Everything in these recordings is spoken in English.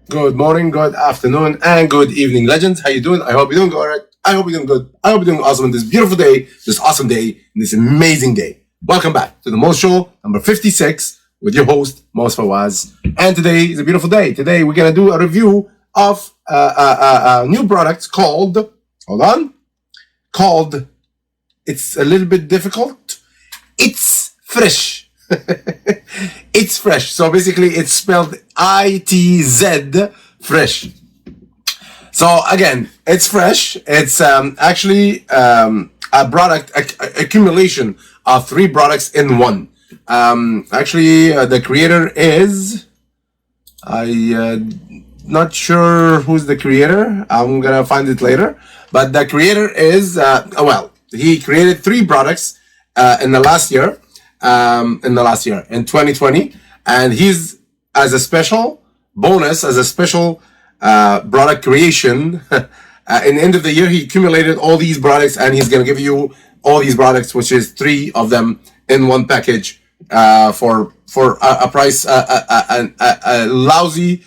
Good morning, good afternoon, and good evening, legends. How you doing? I hope you're doing all right. I hope you're doing good. I hope you're doing awesome on this beautiful day, this awesome day, and this amazing day. Welcome back to the Moez Show, number 56, with your host, Moez Fawaz. And today is a beautiful day. Today we're going to do a review of a new product called, it's a little bit difficult, ItzFresh. ItzFresh. So basically it's spelled ITZ fresh. So again, it's fresh. It's actually a product accumulation of 3 products in one. The creator is, not sure who's the creator. I'm gonna find it later. But the creator is, he created 3 products in the last year. In 2020, and he's as a special bonus, as a special product creation. In the end of the year, he accumulated all these products, and he's gonna give you all these products, which is 3 of them in one package for a price, a lousy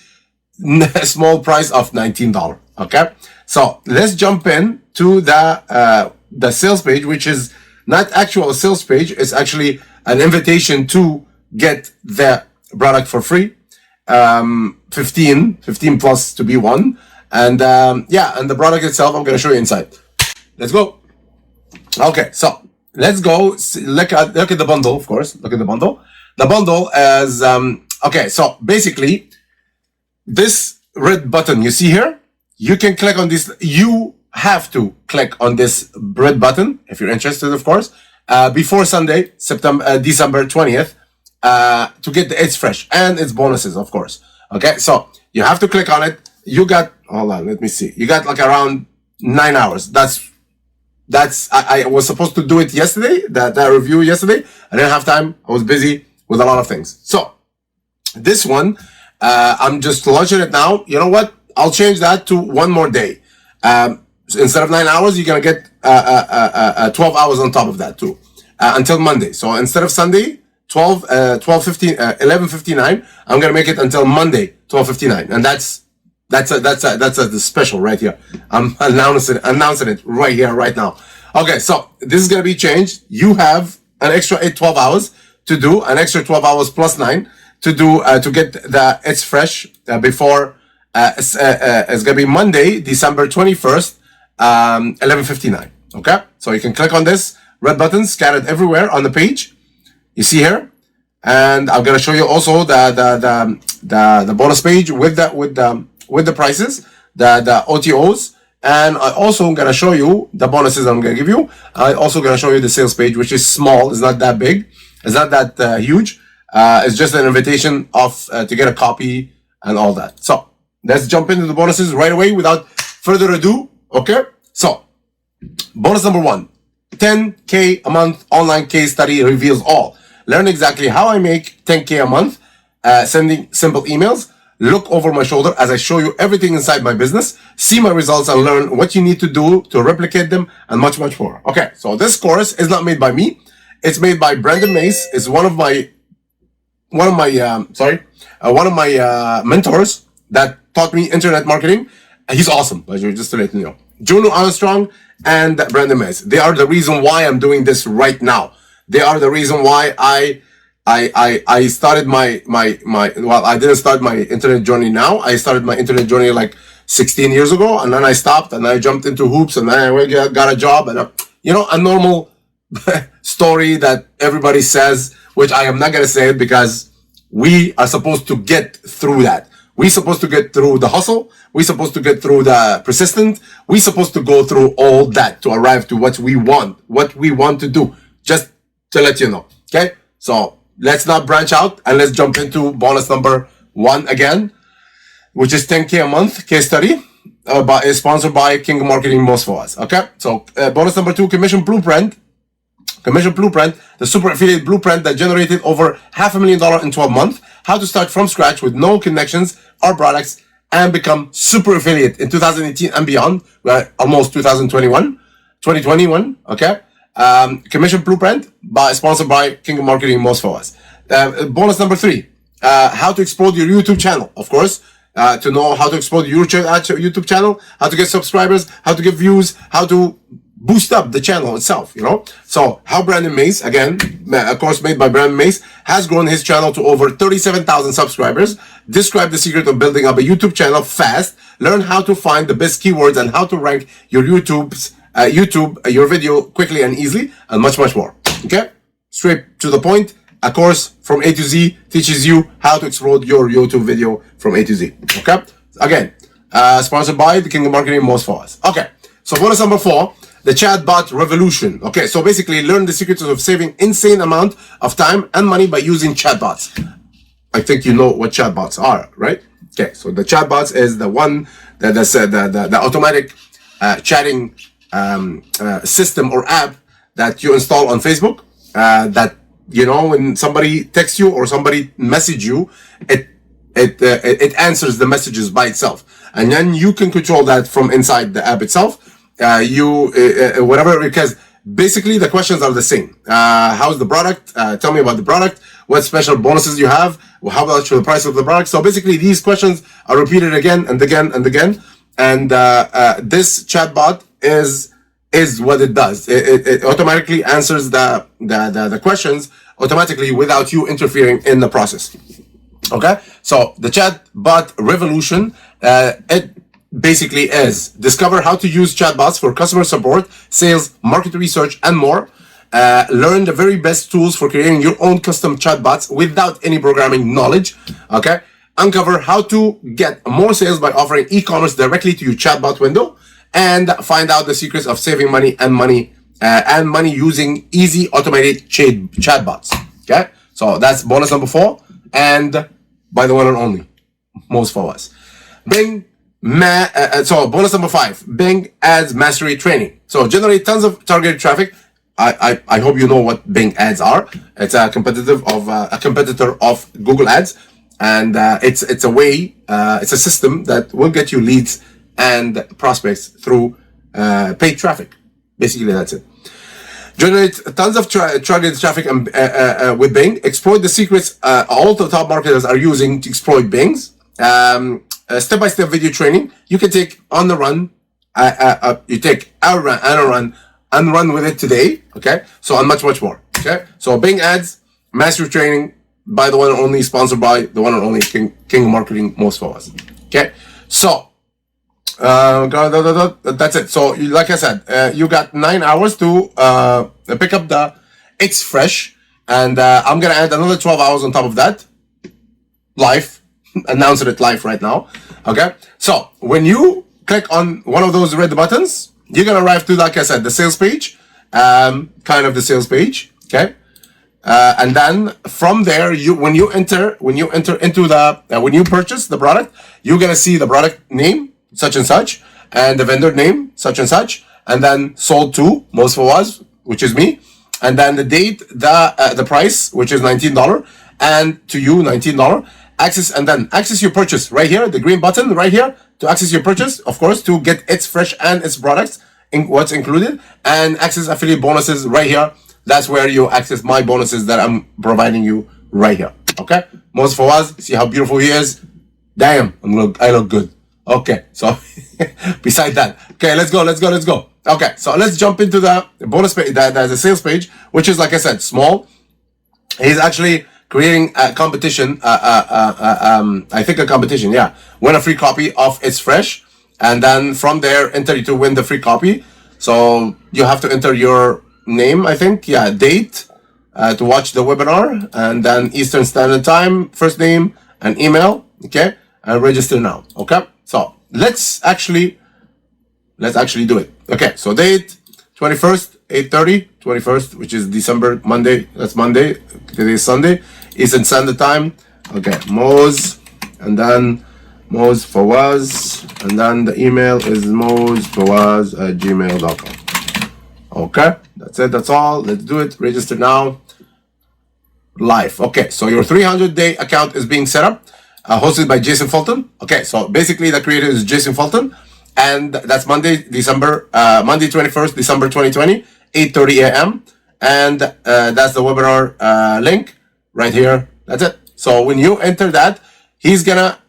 small price of $19. Okay, so let's jump in to the sales page, which is not actual sales page. It's actually an invitation to get the product for free, 15 plus to be one, and and the product itself I'm going to show you inside. Let's go. Okay, so let's go look at the bundle. Of course, look at the bundle. The bundle is okay. So basically, this red button you see here, you can click on this. You have to click on this red button if you're interested, of course. Before Sunday, December 20th, to get the ItzFresh and its bonuses, of course. Okay, so you have to click on it. You got, hold on, let me see. You got like around 9 hours. I was supposed to do it yesterday, that review yesterday. I didn't have time. I was busy with a lot of things. So this one, I'm just launching it now. You know what? I'll change that to 1 more day. Instead of 9 hours, you're going to get 12 hours on top of that too, until Monday. So instead of Sunday, 11:59, I'm going to make it until Monday, 12:59. And that's a special right here. I'm announcing it right here, right now. Okay, so this is going to be changed. You have an extra 12 hours to do, an extra 12 hours plus 9 to do, to get the ItzFresh before, it's going to be Monday, December 21st, 11:59. Okay, so you can click on this red button scattered everywhere on the page. You see here, and I'm gonna show you also the bonus page with the prices, the OTOs, and I also gonna show you the bonuses I'm gonna give you. I also gonna show you the sales page, which is small. It's not that big. It's not that huge. It's just an invitation of to get a copy and all that. So let's jump into the bonuses right away without further ado. Okay, so bonus number 1, 10K a month online case study reveals all. Learn exactly how I make 10K a month, sending simple emails. Look over my shoulder as I show you everything inside my business. See my results and learn what you need to do to replicate them, and much more. Okay, so this course is not made by me. It's made by Brandon Mace. It's one of my mentors that taught me internet marketing. He's awesome, just to let you know. Juno Armstrong and Brandon Mace. They are the reason why I'm doing this right now. They are the reason why I started my I didn't start my internet journey now. I started my internet journey like 16 years ago, and then I stopped and I jumped into hoops, and then I got a job, and a normal story that everybody says, which I am not gonna say it because we are supposed to get through that. We're supposed to get through the hustle. We're supposed to get through the persistent. We're supposed to go through all that to arrive to what we want to do. Just to let you know. Okay? So let's not branch out, and let's jump into bonus number 1 again, which is 10K a month case study, is sponsored by King of Marketing, Moez Fawaz. Okay? So bonus number 2, Commission Blueprint, the super affiliate blueprint that generated over $500,000 in 12 months. How to start from scratch with no connections or products and become super affiliate in 2018 and beyond. We're almost 2021. Okay. Commission Blueprint sponsored by King of Marketing, Moez Fawaz. Bonus number 3, how to explode your YouTube channel. Of course, to know how to exploit your YouTube channel, how to get subscribers, how to get views, how to boost up the channel itself, you know. So how Brandon Mace, again, a course made by Brandon Mace, has grown his channel to over 37,000 subscribers. Describe the secret of building up a YouTube channel fast. Learn how to find the best keywords and how to rank your your video quickly and easily, and much more. Okay, straight to the point. A course from A to Z teaches you how to explode your YouTube video from A to Z. Okay, again, sponsored by the King of Marketing, Moez Fawaz. Okay, so bonus number 4, the chatbot revolution. Okay, so basically learn the secrets of saving insane amount of time and money by using chatbots. I think you know what chatbots are, right? Okay, so the chatbots is the one that the automatic chatting system or app that you install on Facebook, that, you know, when somebody texts you or somebody message you, it answers the messages by itself, and then you can control that from inside the app itself. Whatever, because basically the questions are the same. How's the product? Tell me about the product. What special bonuses you have? How much the price of the product? So basically these questions are repeated again and again and again. And this chatbot is what it does. It automatically answers the questions automatically without you interfering in the process. Okay, so the chatbot revolution, it basically is discover how to use chatbots for customer support, sales, market research, and more. Learn the very best tools for creating your own custom chatbots without any programming knowledge. Okay, uncover how to get more sales by offering e-commerce directly to your chatbot window, and find out the secrets of saving money and money using easy automated chatbots. Okay, so that's bonus number 4, and by the one and only Moez Fawaz. Bing. So bonus number 5, Bing Ads Mastery Training. So generate tons of targeted traffic. I hope you know what Bing Ads are. It's a competitor of Google Ads, and it's a way, it's a system that will get you leads and prospects through paid traffic. Basically, that's it. Generate tons of targeted traffic with Bing. Exploit the secrets all the top marketers are using to exploit Bing's. Step-by-step video training you can take on the run. You take our run and run with it today. Okay, so and much more. Okay, so Bing Ads Mastery Training by the one and only, sponsored by the one and only King of Marketing, Moez Fawaz. Okay, so that's it. So like I said, you got 9 hours to pick up the ItzFresh, and I'm gonna add another 12 hours on top of that, live. Announcing it live right now. Okay, so when you click on one of those red buttons, you're gonna arrive to, like I said, the sales page, kind of the sales page. Okay, and then from there, when you purchase the product, you're gonna see the product name such and such, and the vendor name such and such, and then sold to Moez Fawaz, which is me, and then the date, the price, which is $19, and to you $19. Access your purchase right here, the green button right here to access your purchase, of course, to get ItzFresh and its products, what's included, and access affiliate bonuses right here. That's where you access my bonuses that I'm providing you right here. Okay, Moez Fawaz, see how beautiful he is. Damn, I look good. Okay, so beside that, okay, let's go. Okay, so let's jump into the bonus page, the sales page, which is, like I said, small. He's actually creating a competition, I think a competition, yeah. Win a free copy of ItzFresh, and then from there, enter to win the free copy. So you have to enter your name, I think, yeah, date, to watch the webinar, and then Eastern Standard Time, first name and email, okay, and register now, okay? So let's actually do it. Okay, so date, 21st, 8:30, 21st, which is December, Monday, that's Monday, today is Sunday, Eastern Standard Time. Okay, Moez, and then Moez Fawaz, and then the email is moezfawaz@gmail.com. Okay, that's it, that's all. Let's do it. Register now. Live. Okay, so your 300-day account is being set up, hosted by Jason Fulton. Okay, so basically the creator is Jason Fulton, and that's Monday 21st, December 2020, 8:30 a.m. And that's the webinar link right here. That's it. So when you enter that, he's gonna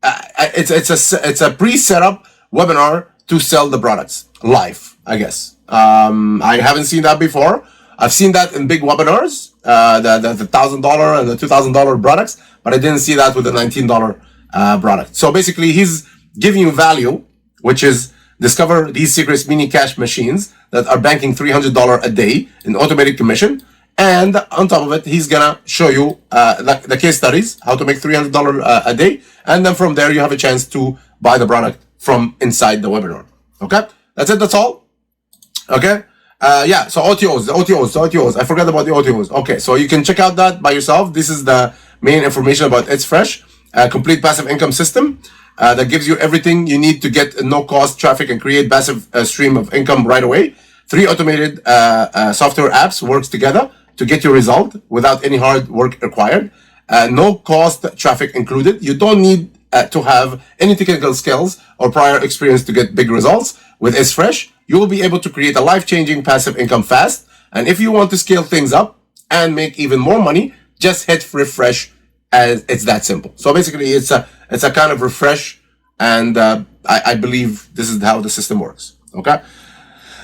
it's a pre-set up webinar to sell the products live, I guess. I haven't seen that before. I've seen that in big webinars, the $1,000 and the $2,000 products, but I didn't see that with the $19 product. So basically, he's giving you value, which is discover these secrets mini cash machines that are banking $300 a day in automated commission. And on top of it, he's gonna show you the case studies, how to make $300 a day. And then from there, you have a chance to buy the product from inside the webinar. Okay, that's it. That's all. Okay. Yeah, so OTOs. I forgot about the OTOs. Okay, so you can check out that by yourself. This is the main information about ItzFresh, a complete passive income system that gives you everything you need to get no-cost traffic and create passive stream of income right away. 3 automated software apps works together to get your result without any hard work required. No cost traffic included. You don't need to have any technical skills or prior experience to get big results. With ItzFresh, you will be able to create a life-changing passive income fast. And if you want to scale things up and make even more money, just hit refresh, and it's that simple. So basically, it's a kind of refresh, and I believe this is how the system works. Okay.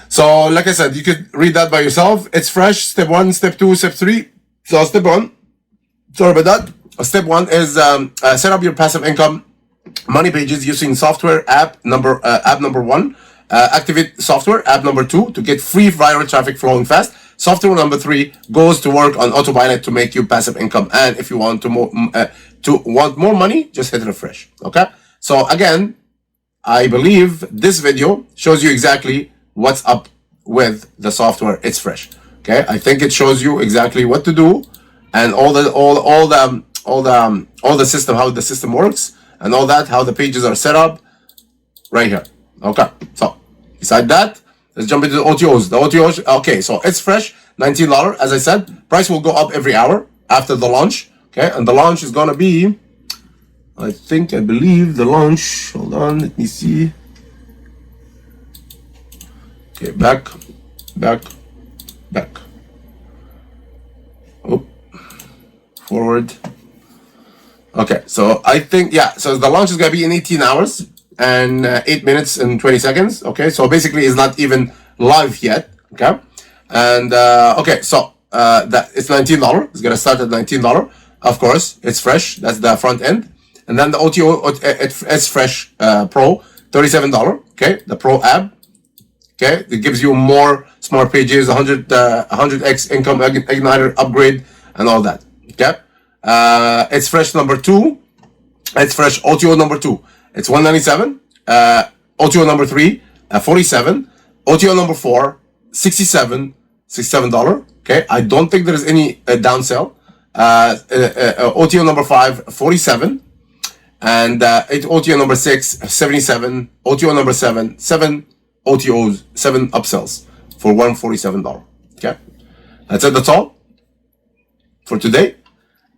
So like I said, you could read that by yourself. ItzFresh, step 1, step 2, step 3. So step 1, sorry about that. Step 1 is set up your passive income money pages using software app number 1. Activate software app number 2 to get free viral traffic flowing fast. Software number 3 goes to work on autopilot to make you passive income. And if you want to want more money, just hit refresh. Okay. So again, I believe this video shows you exactly what's up with the software ItzFresh. Okay. I think it shows you exactly what to do and all the system, how the system works and all that, how the pages are set up right here. Okay. So beside that, let's jump into the OTOs. The OTOs, okay, so ItzFresh, $19. As I said, price will go up every hour after the launch. Okay, and the launch is gonna be, I believe the launch, hold on, let me see. Okay, back. Oh, forward. Okay, so I think, yeah, so the launch is gonna be in 18 hours. And 8 minutes and 20 seconds. Okay, so basically it's not even live yet. Okay, and okay, so that it's $19. It's gonna start at $19. Of course, it's fresh. That's the front end, and then the OTO ItzFresh Pro, $37. Okay, the Pro app. Okay, it gives you more smart pages, 100x income igniter upgrade, and all that. Okay, ItzFresh number 2, ItzFresh OTO number 2. It's $197. OTO number 3, $47. OTO number 4, $67. Okay, I don't think there is any downsell. OTO number 5, $47. And OTO number 6, $77. OTO number 7, 7 OTOs, 7 upsells for $147. Okay, that's it. That's all for today.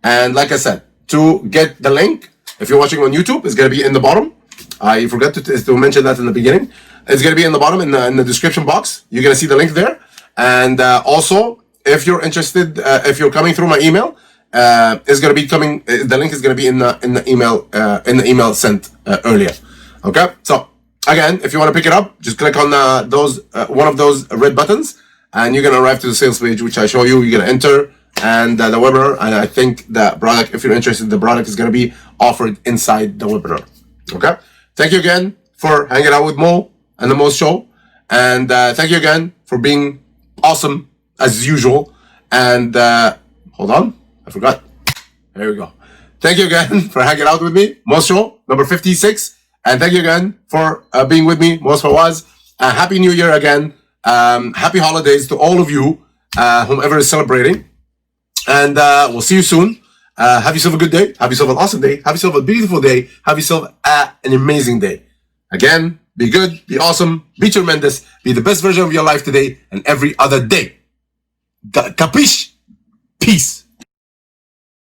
And like I said, to get the link, if you're watching on YouTube, it's going to be in the bottom. I forgot to mention that in the beginning. It's going to be in the bottom in the description box. You're going to see the link there. And also, if you're interested, if you're coming through my email, it's going to be coming. The link is going to be in the email sent earlier. Okay. So again, if you want to pick it up, just click on one of those red buttons, and you're going to arrive to the sales page, which I show you. You're going to enter. And the webinar, and I think the product, if you're interested, the product is going to be offered inside the webinar. Okay. Thank you again for hanging out with Mo and the Moez Show. And thank you again for being awesome as usual. And hold on, I forgot. There we go. Thank you again for hanging out with me, Moez Show number 56. And thank you again for being with me, Moez Fawaz. Happy New Year again. Happy holidays to all of you, whomever is celebrating. And we'll see you soon. Have yourself a good day. Have yourself an awesome day. Have yourself a beautiful day. Have yourself an amazing day. Again, be good, be awesome, be tremendous, be the best version of your life today and every other day. Capiche? Peace.